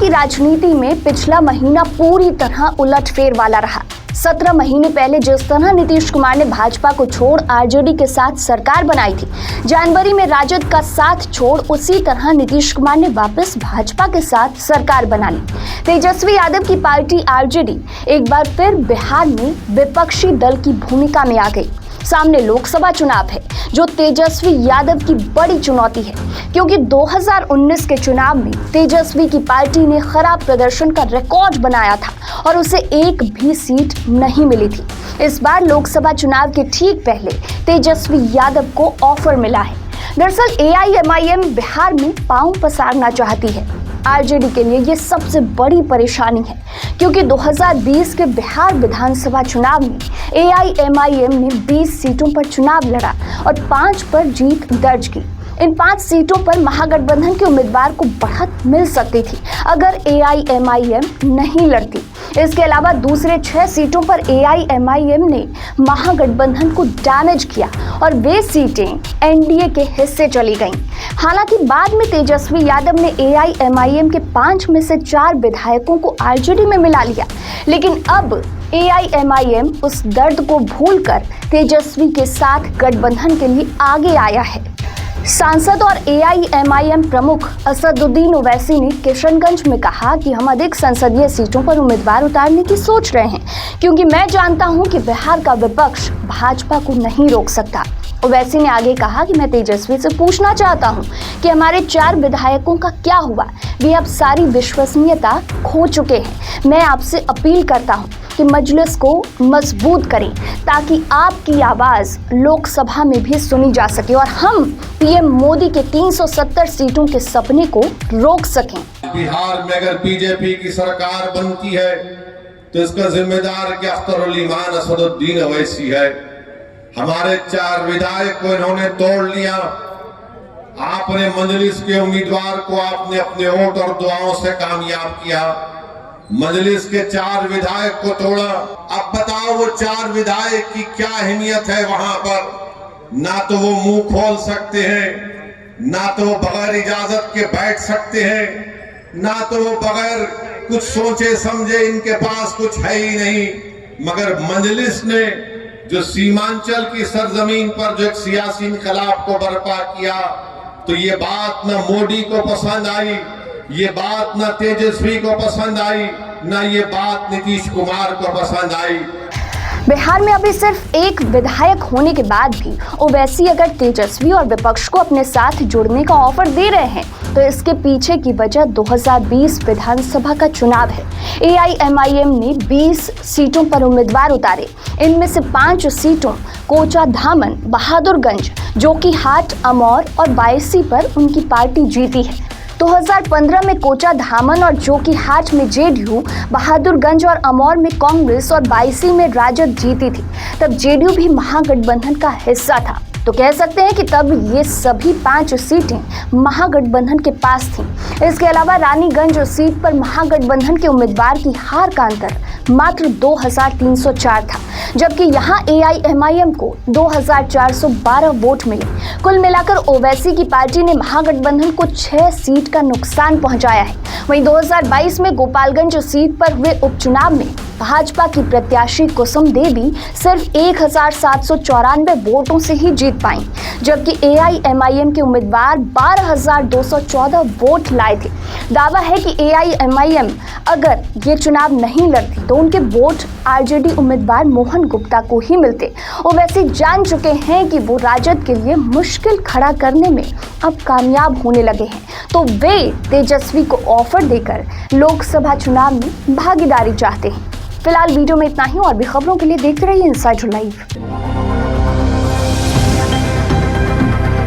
की राजनीति में पिछला महीना पूरी तरह उलटफेर वाला रहा। 17 महीने पहले जिस तरह नीतीश कुमार ने भाजपा को छोड़ आरजेडी के साथ सरकार बनाई थी, जनवरी में राजद का साथ छोड़ उसी तरह नीतीश कुमार ने वापस भाजपा के साथ सरकार बना ली। तेजस्वी यादव की पार्टी आरजेडी एक बार फिर बिहार में विपक्षी दल की भूमिका में आ गई। सामने लोकसभा चुनाव है जो तेजस्वी यादव की बड़ी चुनौती है, क्योंकि 2019 के चुनाव में तेजस्वी की पार्टी ने खराब प्रदर्शन का रिकॉर्ड बनाया था और उसे एक भी सीट नहीं मिली थी। इस बार लोकसभा चुनाव के ठीक पहले तेजस्वी यादव को ऑफर मिला है। दरअसल AIMIM बिहार में पांव पसारना चाहती है। आरजेडी के लिए ये सबसे बड़ी परेशानी है, क्योंकि 2020 के बिहार विधानसभा चुनाव में AIMIM ने 20 सीटों पर चुनाव लड़ा और 5 पर जीत दर्ज की। इन 5 सीटों पर महागठबंधन के उम्मीदवार को बढ़त मिल सकती थी अगर AIMIM नहीं लड़ती। इसके अलावा दूसरे 6 सीटों पर AIMIM ने महागठबंधन को डैमेज किया और वे सीटें NDA के हिस्से चली गईं। हालांकि बाद में तेजस्वी यादव ने AIMIM के 5 में से 4 विधायकों को आरजेडी में मिला लिया, लेकिन अब AIMIM उस दर्द को भूलकर तेजस्वी के साथ गठबंधन के लिए आगे आया है। सांसद और AIMIM प्रमुख असदुद्दीन ओवैसी ने किशनगंज में कहा कि हम अधिक संसदीय सीटों पर उम्मीदवार उतारने की सोच रहे हैं, क्योंकि मैं जानता हूं कि बिहार का विपक्ष भाजपा को नहीं रोक सकता। ओवैसी ने आगे कहा कि मैं तेजस्वी से पूछना चाहता हूं कि हमारे 4 विधायकों का क्या हुआ। वे अब सारी विश्वसनीयता खो चुके हैं। मैं आपसे अपील करता हूं कि मजलिस को मजबूत करें ताकि आपकी आवाज लोकसभा में भी सुनी जा सके और हम PM मोदी के 370 सीटों के सपने को रोक सकें। बिहार में अगर बीजेपी की सरकार बनती है तो इसका जिम्मेदार क्या अख्तरुल ईमान असदुद्दीन ओवैसी है। हमारे 4 विधायक को इन्होंने तोड़ लिया। आपने मजलिस के उम्मीदवार को आपने अपने वोट और दुआओं से कामयाब किया। मजलिस के 4 विधायक को तोड़ा। अब बताओ वो 4 विधायक की क्या अहमियत है वहां पर। ना तो वो मुंह खोल सकते हैं, ना तो वो बगैर इजाजत के बैठ सकते हैं, ना तो वो बगैर कुछ सोचे समझे, इनके पास कुछ है ही नहीं। मगर मजलिस ने जो सीमांचल की सरजमीन पर जो एक सियासी इनकलाब को बर्पा किया, तो ये बात न मोदी को पसंद आई, ये बात न तेजस्वी को पसंद आई, न ये बात नीतीश कुमार को पसंद आई। बिहार में अभी सिर्फ एक विधायक होने के बाद भी ओवैसी अगर तेजस्वी और विपक्ष को अपने साथ जुड़ने का ऑफर दे रहे हैं, तो इसके पीछे की वजह 2020 विधानसभा का चुनाव है। AIMIM ने 20 सीटों पर उम्मीदवार उतारे। इनमें से 5 सीटों कोचा धामन, बहादुरगंज, जोकीहाट, अमौर और बायसी पर उनकी पार्टी जीती है। 2015 में कोचा धामन और जोकीहाट में JDU, बहादुरगंज और अमौर में कांग्रेस और बायसी में राजद जीती थी। तब JDU भी महागठबंधन का हिस्सा था, तो कह सकते हैं कि तब ये सभी 5 सीटें महागठबंधन के पास थीं। इसके अलावा रानीगंज सीट पर महागठबंधन के उम्मीदवार की हार का अंतर मात्र 2304 था, जबकि यहाँ AIMIM को 2412 वोट मिले। कुल मिलाकर ओवैसी की पार्टी ने महागठबंधन को 6 सीट का नुकसान पहुंचाया है। वहीं 2022 में गोपालगंज सीट पर हुए उपचुनाव में भाजपा की प्रत्याशी कुसुम देवी सिर्फ 1794 वोटों से ही जीत पाई, जबकि AIMIM के उम्मीदवार 12214 वोट लाए थे। दावा है कि AIMIM अगर ये चुनाव नहीं लड़ती तो उनके वोट आरजेडी उम्मीदवार मोहन गुप्ता को ही मिलते। ओवैसी जान चुके हैं कि वो राजद के लिए मुश्किल खड़ा करने में अब कामयाब होने लगे हैं, तो वे तेजस्वी को ऑफर देकर लोकसभा चुनाव में भागीदारी चाहते हैं। फिलहाल वीडियो में इतना ही, और भी खबरों के लिए देखते रहिए इनसाइडर लाइव।